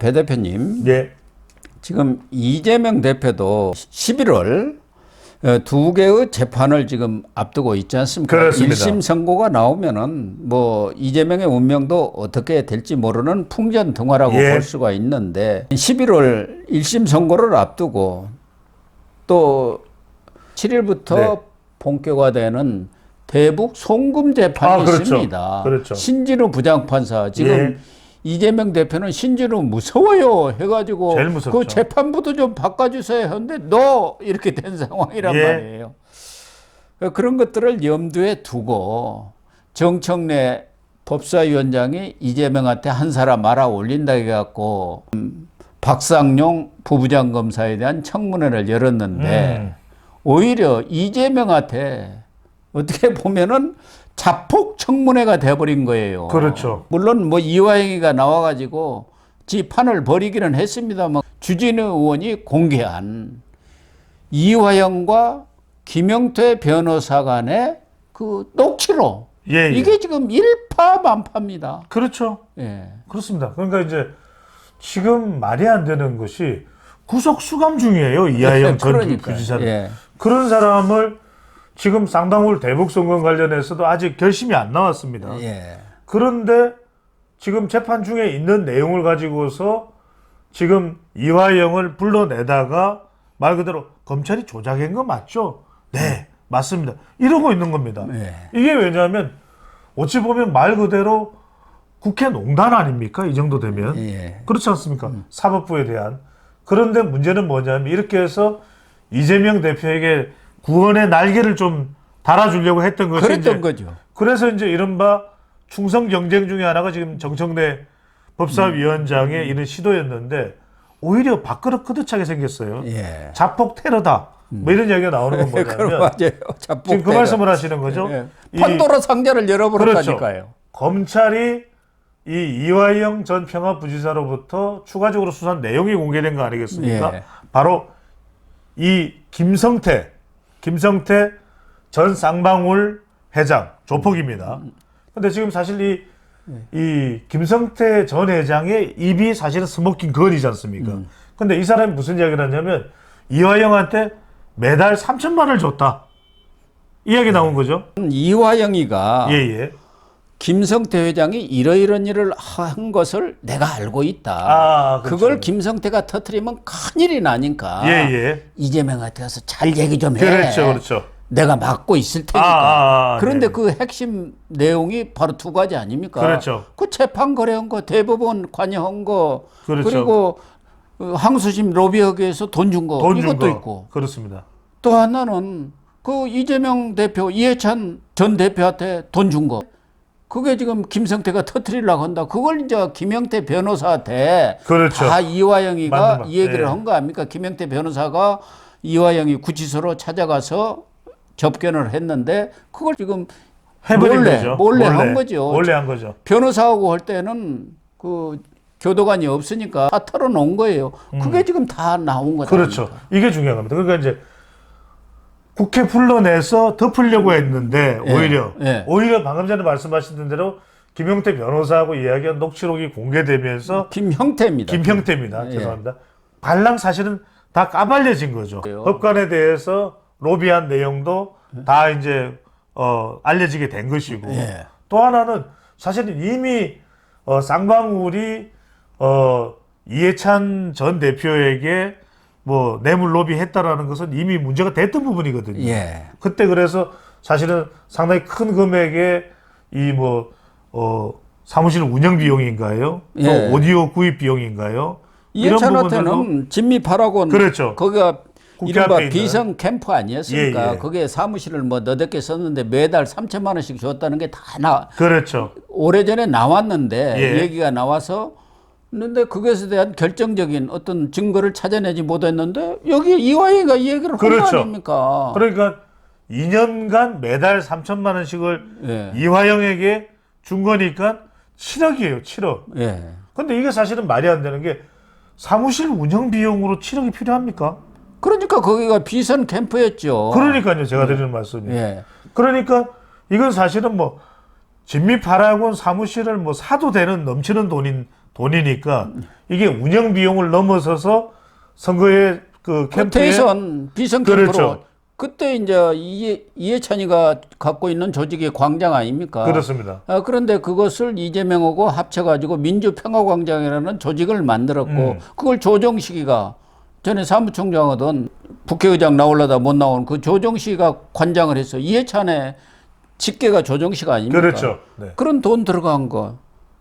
배 대표님, 예. 지금 이재명 대표도 11월 두 개의 재판을 지금 앞두고 있지 않습니까? 그렇습니다. 1심 선고가 나오면은 뭐 이재명의 운명도 어떻게 될지 모르는 풍전등화라고 예. 볼 수가 있는데 11월 1심 선고를 앞두고 또 7일부터 네. 본격화되는 대북 송금 재판이 그렇죠. 있습니다. 그렇죠. 신진우 부장판사 지금 예. 이재명 대표는 신진우 무서워요 해가지고 제일 무섭죠. 그 재판부도 좀 바꿔주세요 했는데 너 이렇게 된 상황이란 예. 말이에요. 그런 것들을 염두에 두고 정청래 법사위원장이 이재명한테 한 사람 알아 올린다 해갖고 박상용 부부장 검사에 대한 청문회를 열었는데 오히려 이재명한테 어떻게 보면은 자폭 청문회가 돼버린 거예요. 그렇죠. 물론 뭐 이화영이가 나와가지고 지 판을 벌이기는 했습니다만 주진우 의원이 공개한 이화영과 김영태 변호사 간의 그 녹취록 예, 예. 이게 지금 일파만파입니다. 그렇죠. 예. 그렇습니다. 그러니까 이제 지금 말이 안 되는 것이 구속 수감 중이에요. 이하영 전 그러니까요. 부지사는. 예. 그런 사람을 지금 쌍방울 대북 송금 관련해서도 아직 결심이 안 나왔습니다. 예. 그런데 지금 재판 중에 있는 내용을 가지고서 지금 이화영을 불러내다가 말 그대로 검찰이 조작한 거 맞죠? 네, 맞습니다. 이러고 있는 겁니다. 예. 이게 왜냐하면 어찌 보면 말 그대로 국회 농단 아닙니까? 이 정도 되면. 예. 그렇지 않습니까? 사법부에 대한. 그런데 문제는 뭐냐면 이렇게 해서 이재명 대표에게 구원의 날개를 좀 달아주려고 했던 것이 그랬던 이제 거죠. 그래서 이제 이른바 충성 경쟁 중에 하나가 지금 정청래 법사위원장의 이런 시도였는데 오히려 밥그릇 그릇하게 생겼어요. 예. 자폭 테러다. 뭐 이런 이야기가 나오는 건 그럼 뭐냐면 맞아요. 자폭 지금 그 때가. 말씀을 하시는 거죠. 예. 이- 판도라 상자를 열어버렸다니까요. 그렇죠. 검찰이 이 이화영 전 평화부지사로부터 추가적으로 수사한 내용이 공개된 거 아니겠습니까? 예. 바로 이 김성태 전 쌍방울 회장 조폭입니다. 근데 지금 사실 이 김성태 전 회장의 입이 사실은 스모킹 건이지 않습니까? 근데 이 사람이 무슨 이야기를 하냐면 이화영한테 매달 3천만 원을 줬다. 이야기 나온 거죠. 이화영이가 예, 예. 김성태 회장이 이러이런 일을 한 것을 내가 알고 있다. 아, 그렇죠. 그걸 김성태가 터뜨리면 큰일이 나니까 예, 예. 이재명한테 가서 잘 얘기 좀 해. 그렇죠, 그렇죠. 내가 막고 있을 테니까. 그런데 네. 그 핵심 내용이 바로 두 가지 아닙니까? 그렇죠. 그 재판 거래한 거, 대법원 관여한 거, 그렇죠. 그리고 항소심 로비하기 위해서 돈 준 거, 돈 준 이것도 거. 있고. 그렇습니다. 또 하나는 그 이재명 대표, 이해찬 전 대표한테 돈 준 거. 그게 지금 김성태가 터뜨리려고 한다. 그걸 이제 김영태 변호사한테 그렇죠. 다 이화영이가 맞는 말. 이 얘기를 예. 한 거 아닙니까? 김영태 변호사가 이화영이 구치소로 찾아가서 접견을 했는데 그걸 지금 해버린 거죠. 몰래 한 거죠. 몰래 한 거죠. 변호사하고 할 때는 그 교도관이 없으니까 다 털어놓은 거예요. 그게 지금 다 나온 거다. 그렇죠. 이게 중요한 겁니다. 그러니까 이제 국회 불러내서 덮으려고 했는데 예. 오히려 방금 전에 말씀하신 대로 김영태 변호사하고 이야기한 녹취록이 공개되면서 김형태입니다. 김형태입니다. 예. 죄송합니다. 발랑 사실은 다 까발려진 거죠. 그래요. 법관에 대해서 로비한 내용도 다 이제 알려지게 된 것이고 예. 또 하나는 사실은 이미 쌍방울이 이해찬 전 대표에게 뭐 뇌물 로비했다라는 것은 이미 문제가 됐던 부분이거든요. 예. 그때 그래서 사실은 상당히 큰 금액의 이 사무실 운영 비용인가요? 예. 또 오디오 구입 비용인가요? 이런 부분들도 이해찬한테는 진미파라고 그렇죠. 거기가 국회 이른바 앞에 있는. 비선 캠프 아니었습니까? 예, 예. 거기에 사무실을 뭐 너댓개 썼는데 매달 3천만 원씩 줬다는 게 다 그렇죠. 오래전에 나왔는데 예. 얘기가 나와서 근데 그것에 대한 결정적인 어떤 증거를 찾아내지 못했는데 여기 이화영이가 이 얘기를 한 거 그렇죠. 아닙니까? 그러니까 2년간 매달 3천만 원씩을 예. 이화영에게 준 거니까 7억이에요. 7억. 예. 근데 이게 사실은 말이 안 되는 게 사무실 운영 비용으로 7억이 필요합니까? 그러니까 거기가 비선 캠프였죠. 그러니까요. 제가 드리는 말씀이. 예. 그러니까 이건 사실은 뭐 진미파라곤 사무실을 뭐 사도 되는 넘치는 돈이니까 이게 운영 비용을 넘어서서 선거에 그 캠프에 대선 비선 캠프로 그렇죠. 그때 이제 이해찬이가 갖고 있는 조직이 광장 아닙니까? 그렇습니다. 그런데 그것을 이재명하고 합쳐가지고 민주평화광장이라는 조직을 만들었고 그걸 조정식이가 전에 사무총장하던 국회의장 나오려다 못 나온 그 조정식이가 관장을 했어. 이해찬의 직계가 조정식 아닙니까? 그렇죠. 네. 그런 돈 들어간 거.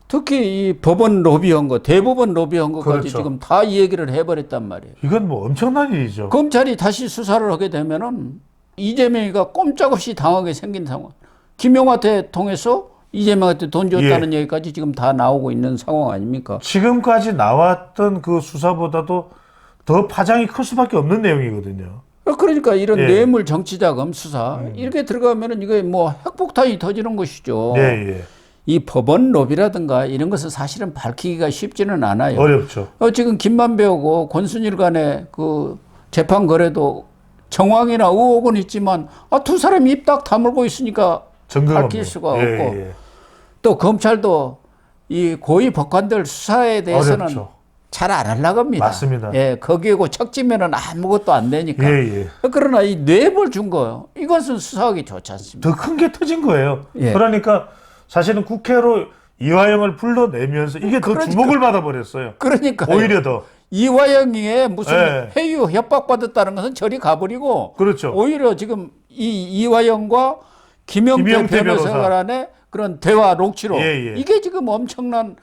특히 이 법원 로비한 거, 대법원 로비한 것까지 그렇죠. 지금 다 이 얘기를 해버렸단 말이에요. 이건 뭐 엄청난 일이죠. 검찰이 다시 수사를 하게 되면은 이재명이가 꼼짝없이 당하게 생긴 상황. 김용한테 통해서 이재명한테 돈 줬다는 얘기까지 지금 다 나오고 있는 상황 아닙니까? 지금까지 나왔던 그 수사보다도 더 파장이 클 수밖에 없는 내용이거든요. 그러니까 이런 예. 뇌물 정치자금 수사 이렇게 들어가면은 이게 뭐 핵폭탄이 터지는 것이죠. 예, 예. 이 법원 로비라든가 이런 것은 사실은 밝히기가 쉽지는 않아요. 어렵죠. 지금 김만배하고 권순일 간의 그 재판 거래도 정황이나 의혹은 있지만 두 사람이 입 딱 다물고 있으니까 증거가 밝힐 뭐. 수가 없고 예. 또 검찰도 이 고위 법관들 수사에 대해서는 어렵죠. 잘 안 하려고 합니다. 맞습니다. 예, 거기에고 척지면은 아무것도 안 되니까. 예. 그러나 이 뇌물 준 거요. 이것은 수사하기 좋지 않습니다. 더 큰 게 터진 거예요. 예. 그러니까 사실은 국회로 이화영을 불러내면서 이게 더 그러니까. 주목을 받아버렸어요. 그러니까 오히려 더. 이화영의 무슨 예. 회유 협박받았다는 것은 저리 가버리고 그렇죠. 오히려 지금 이화영과 김영태 변호사 간의 그런 대화 녹취록 예. 이게 지금 엄청난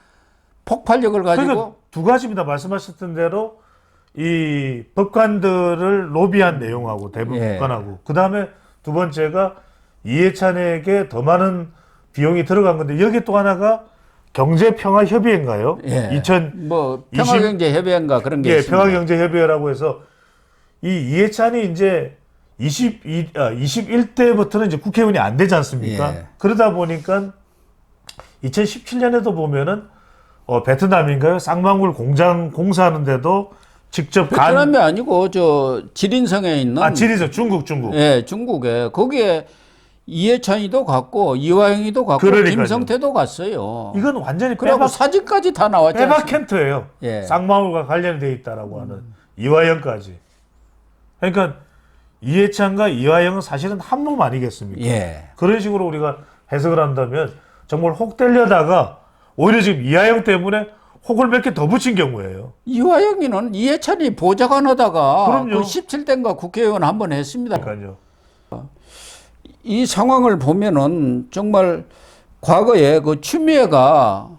폭발력을 가지고 그러니까 두 가지입니다. 말씀하셨던 대로 이 법관들을 로비한 내용하고 대부분 예. 법관하고 그 다음에 두 번째가 이해찬에게 더 많은 비용이 들어간 건데 여기 또 하나가 경제평화협의회인가요? 예. 2020 뭐 평화경제협의회인가 그런 게 예, 있습니다. 평화경제협의회라고 해서 이 이해찬이 이제 21대부터는 이제 국회의원이 안 되지 않습니까? 예. 그러다 보니까 2017년에도 보면은 베트남인가요? 쌍방울 공장 공사하는데도 직접 베트남이 아니고 저 지린성에 있는 지리죠. 중국. 예, 중국에 거기에 이해찬이도 갔고 이화영이도 갔고 그러니까요. 김성태도 갔어요. 이건 완전히 그리고 사진까지 다 나왔지 빼박 않습니까? 캠프예요. 예. 쌍방울과 관련되어 있다라고 하는 이화영까지. 그러니까 이해찬과 이화영은 사실은 한 몸 아니겠습니까? 예. 그런 식으로 우리가 해석을 한다면 정말 혹 때려다가 오히려 지금 이화영 때문에 혹을 몇 개 더 붙인 경우예요. 이화영이는 이해찬이 보좌관 하다가 그럼요. 그 17대인가 국회의원 한 번 했습니다. 그러니까요. 이 상황을 보면은 정말 과거에 그 추미애가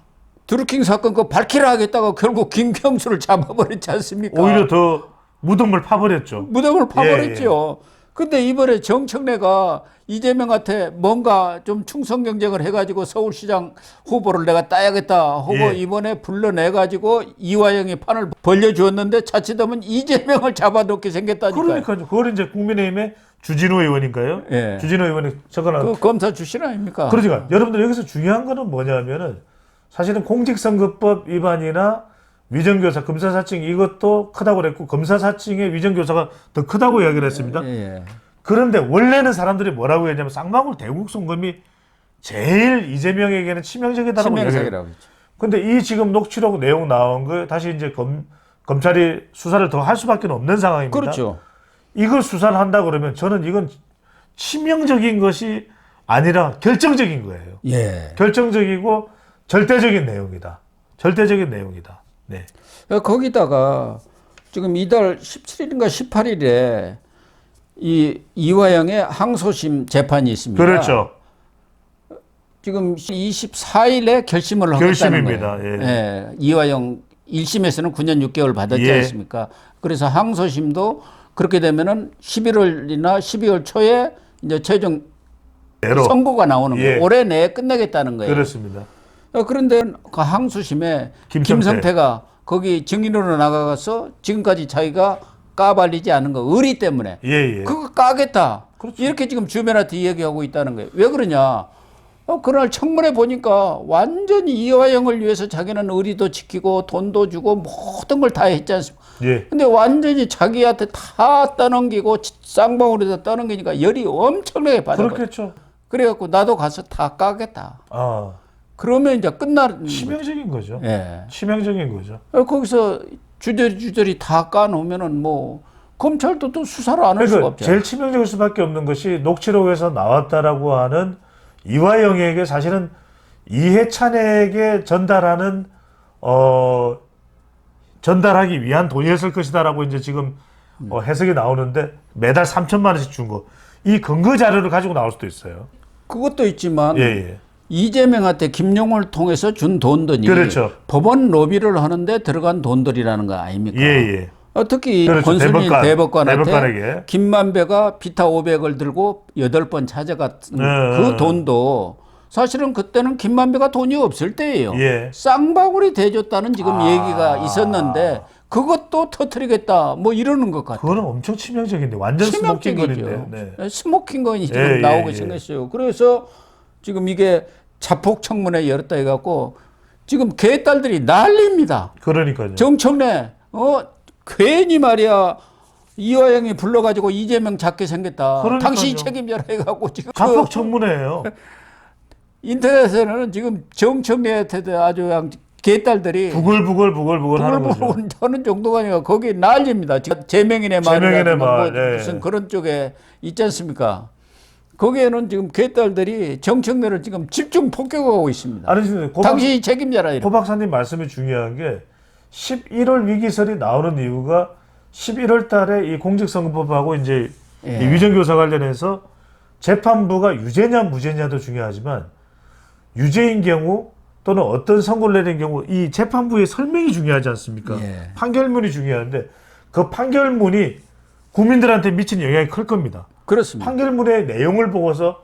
드루킹 사건 그 밝히라 하겠다가 결국 김경수를 잡아버렸지 않습니까? 오히려 더 무덤을 파버렸죠. 무덤을 파버렸죠. 근데 이번에 정청래가 이재명한테 뭔가 좀 충성 경쟁을 해가지고 서울시장 후보를 내가 따야겠다 하고 예. 이번에 불러내가지고 이화영이 판을 벌려주었는데 자칫하면 이재명을 잡아놓게 생겼다니까요. 그러니까요. 그걸 이제 국민의힘의 주진우 의원인가요? 예. 주진우 의원이 적어놨. 그 검사 출신 아닙니까? 그러니까 여러분들 여기서 중요한 거는 뭐냐면은 사실은 공직선거법 위반이나 위정교사, 검사사칭 이것도 크다고 그랬고 검사사칭의 위정교사가 더 크다고 이야기를 했습니다. 예. 그런데 원래는 사람들이 뭐라고 했냐면 쌍방울 대국 송금이 제일 이재명에게는 치명적이다라고 이야기해요. 치명적이라고 했죠. 근데 이 지금 녹취록 내용 나온 거 다시 이제 검찰이 수사를 더 할 수밖에 없는 상황입니다. 그렇죠. 이걸 수사를 한다 그러면 저는 이건 치명적인 것이 아니라 결정적인 거예요. 예. 결정적이고 절대적인 내용이다. 절대적인 내용이다. 네. 거기다가 지금 이달 17일인가 18일에 이 이화영의 항소심 재판이 있습니다. 그렇죠. 지금 24일에 결심을 하겠다는 결심입니다. 거예요. 예. 예. 이화영 1심에서는 9년 6개월 받았지 예. 않습니까? 그래서 항소심도 그렇게 되면은 11월이나 12월 초에 이제 최종 대로. 선고가 나오는 거예요. 예. 올해 내에 끝내겠다는 거예요. 그렇습니다. 그런데 그 항소심에 김성태가 거기 증인으로 나가서 지금까지 자기가 까발리지 않은 거 의리 때문에 예. 그거 까겠다. 그렇죠. 이렇게 지금 주변한테 이야기하고 있다는 거예요. 왜 그러냐? 그날 청문회 보니까 완전히 이화영을 위해서 자기는 의리도 지키고 돈도 주고 모든 걸 다 했지 않습니까? 예. 근데 완전히 자기한테 다 떠넘기고 쌍방울에다 떠넘기니까 열이 엄청나게 받아버려. 그렇겠죠. 그래갖고 나도 가서 다 까겠다. 아. 그러면 이제 끝나는 치명적인 거죠. 예. 치명적인 거죠. 거기서 주저리 다 까놓으면은 뭐 검찰도 또 수사를 안 할 수가 그러니까 없죠. 제일 치명적일 수밖에 없는 것이 녹취록에서 나왔다라고 하는 이화영에게 사실은 이해찬에게 전달하기 위한 돈이었을 것이다라고 이제 지금 해석이 나오는데 매달 3천만 원씩 준 거. 이 근거 자료를 가지고 나올 수도 있어요. 그것도 있지만 예, 예. 이재명한테 김용호를 통해서 준 돈들이 그렇죠. 법원 로비를 하는데 들어간 돈들이라는 거 아닙니까? 예, 예. 특히 그렇죠. 권순일 대법관한테 대법관에게. 김만배가 비타 500을 들고 8번 찾아갔던 그 돈도 사실은 그때는 김만배가 돈이 없을 때예요. 예. 쌍방울이 대줬다는 지금 얘기가 있었는데 그것도 터뜨리겠다 뭐 이러는 것 같아요. 그거는 엄청 치명적인데 완전 스모킹건인데. 치명적이죠. 네. 스모킹건이 지금 예, 나오고 예. 생겼어요. 그래서 지금 이게 자폭 청문회 열었다 해갖고 지금 개딸들이 난립니다. 그러니까요. 정청래 괜히 말이야 이화영이 불러가지고 이재명 잡게 생겼다. 그러니까요. 당신이 책임져라 해갖고 지금 자폭 청문회예요. 인터넷에는 지금 정청래한테도 아주 그냥 개딸들이 부글부글 하는 거죠. 부글부글 하는 정도가 아니라 거기 난립니다. 지금 제명인의 제명인의 마을이라든가 마을, 뭐 예. 무슨 그런 쪽에 있지 않습니까? 거기에는 지금 개딸들이 정청래를 지금 집중 폭격하고 있습니다. 아니 지금 당신이 책임져라 이렇게. 고 박사님 말씀이 중요한 게 11월 위기설이 나오는 이유가 11월 달에 이 공직선거법하고 이제 예. 이 위정교사 관련해서 재판부가 유죄냐 무죄냐도 중요하지만 유죄인 경우 또는 어떤 선고를 내린 경우 이 재판부의 설명이 중요하지 않습니까? 예. 판결문이 중요한데 그 판결문이 국민들한테 미치는 영향이 클 겁니다. 그렇습니다. 판결문의 내용을 보고서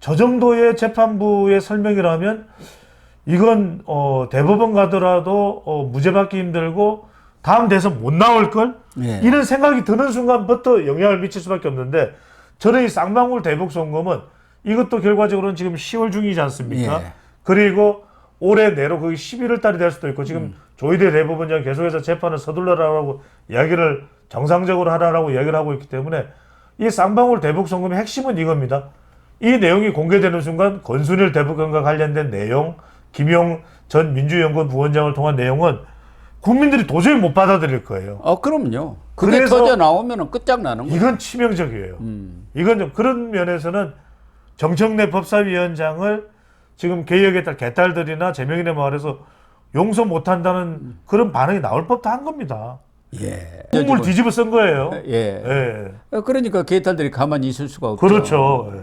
저 정도의 재판부의 설명이라면 이건 대법원 가더라도 무죄 받기 힘들고 다음 대선 못 나올 걸 예. 이런 생각이 드는 순간부터 영향을 미칠 수밖에 없는데 저는 이 쌍방울 대북 송금은 이것도 결과적으로는 지금 10월 중이지 않습니까? 예. 그리고 올해 내로 거의 11월 달이 될 수도 있고 지금 조희대 대법원장 계속해서 재판을 서둘러라고 이야기를 정상적으로 하라고 이야기를 하고 있기 때문에 이 쌍방울 대북 송금의 핵심은 이겁니다. 이 내용이 공개되는 순간 권순일 대법관과 관련된 내용, 김용 전 민주연구원 부원장을 통한 내용은 국민들이 도저히 못 받아들일 거예요. 그럼요. 그게 그래서 터져 나오면 끝장나는 거예요. 이건 치명적이에요. 이건 좀 그런 면에서는 정청래 법사위원장을 지금 개혁에 따라 개딸들이나 제명인의 마을에서 용서 못한다는 그런 반응이 나올 법도 한 겁니다. 예. 국물 뒤집어 쓴 거예요. 예. 예. 그러니까 개딸들이 가만히 있을 수가 없죠. 그렇죠. 예.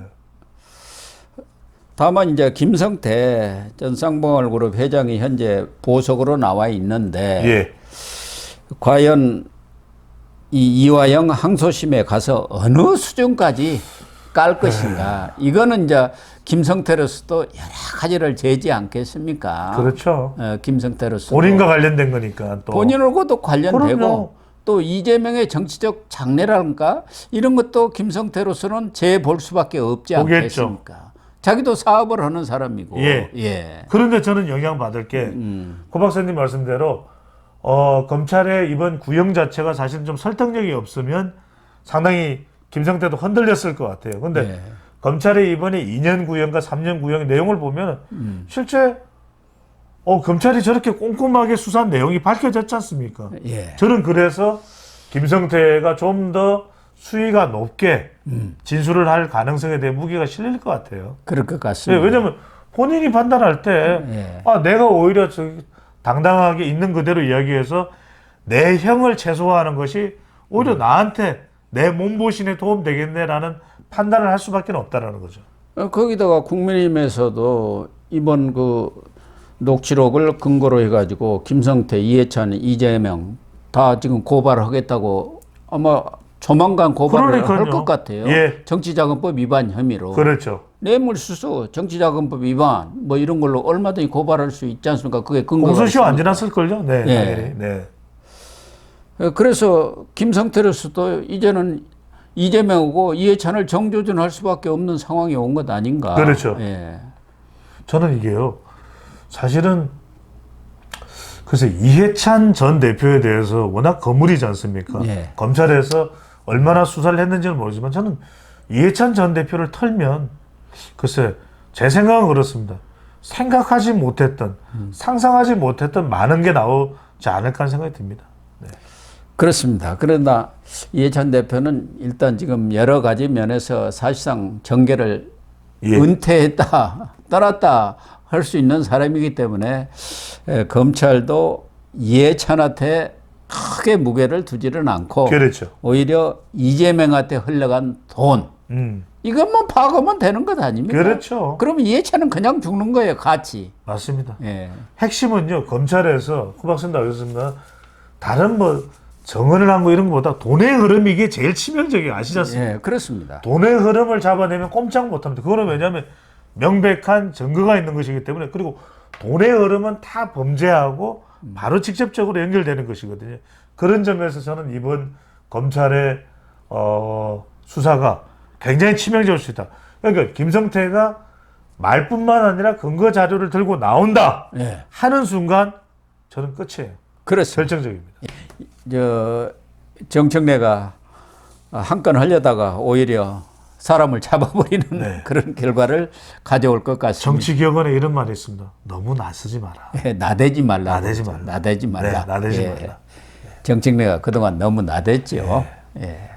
다만 이제 김성태 전 쌍방울 그룹 회장이 현재 보석으로 나와 있는데 예. 과연 이 이화영 항소심에 가서 어느 수준까지 깔 것인가. 이거는 이제 김성태로서도 여러 가지를 제지 않겠습니까? 그렇죠. 김성태로서 본인과 관련된 거니까 또. 본인하고도 관련되고 그럼요. 또 이재명의 정치적 장래랄까 이런 것도 김성태로서는 재볼 수밖에 없지 보겠죠. 않겠습니까? 자기도 사업을 하는 사람이고. 예. 그런데 저는 영향받을 게 고 박사님 말씀대로 검찰의 이번 구형 자체가 사실 좀 설득력이 없으면 상당히 김성태도 흔들렸을 것 같아요. 근데 예. 검찰의 이번에 2년 구형과 3년 구형의 내용을 보면 실제 검찰이 저렇게 꼼꼼하게 수사한 내용이 밝혀졌지 않습니까? 예. 저는 그래서 김성태가 좀 더 수위가 높게 진술을 할 가능성에 대해 무게가 실릴 것 같아요. 그럴 것 네, 같습니다. 왜냐하면 본인이 판단할 때 내가 오히려 당당하게 있는 그대로 이야기해서 내 형을 최소화하는 것이 오히려 나한테 내 몸보신에 도움 되겠네라는 판단을 할 수밖에 없다라는 거죠. 거기다가 국민의힘에서도 이번 그 녹취록을 근거로 해가지고 김성태, 이해찬, 이재명 다 지금 고발을 하겠다고 아마 조만간 고발을 할 것 같아요. 예. 정치자금법 위반 혐의로. 그렇죠. 뇌물수수, 정치자금법 위반 뭐 이런 걸로 얼마든지 고발할 수 있지 않습니까? 그게 근거가 공소시효 안 있습니다. 지났을걸요? 네. 예. 당연히. 네. 그래서 김성태로서도 이제는 이재명하고 이해찬을 정조준할 수밖에 없는 상황이 온 것 아닌가. 그렇죠. 예. 저는 이게요. 사실은 그래서 이해찬 전 대표에 대해서 워낙 거물이지 않습니까? 예. 검찰에서 얼마나 수사를 했는지는 모르지만 저는 이해찬 전 대표를 털면 글쎄 제 생각은 그렇습니다. 생각하지 못했던 상상하지 못했던 많은 게 나오지 않을까 하는 생각이 듭니다. 네. 그렇습니다. 그러나 이해찬 대표는 일단 지금 여러 가지 면에서 사실상 정계를 예. 은퇴했다, 떠났다 할 수 있는 사람이기 때문에 검찰도 이해찬한테 크게 무게를 두지는 않고 그렇죠. 오히려 이재명한테 흘러간 돈 이것만 파악하면 되는 것 아닙니까? 그렇죠. 그럼 이해찬은 그냥 죽는 거예요, 같이. 맞습니다. 예. 핵심은요, 검찰에서 후박선다 하겠습니다. 다른 뭐 정언을 한 거 이런 것보다 돈의 흐름이 이게 제일 치명적이에요. 아시지 않습니까? 예, 그렇습니다. 돈의 흐름을 잡아내면 꼼짝 못합니다. 그거는 왜냐하면 명백한 증거가 있는 것이기 때문에, 그리고 돈의 흐름은 다 범죄하고 바로 직접적으로 연결되는 것이거든요. 그런 점에서 저는 이번 검찰의 수사가 굉장히 치명적일 수 있다. 그러니까 김성태가 말뿐만 아니라 근거 자료를 들고 나온다 예. 하는 순간 저는 끝이에요. 그렇습니다. 결정적입니다. 정청래가 한 건 하려다가 오히려 사람을 잡아버리는 네. 그런 결과를 가져올 것 같습니다. 정치기억원에 이런 말이 있습니다. 너무 나서지 마라. 예, 나대지 말라. 나대지 말라. 나대지 말라. 네, 나대지 예. 말라. 정청래가 그동안 너무 나댔죠. 예.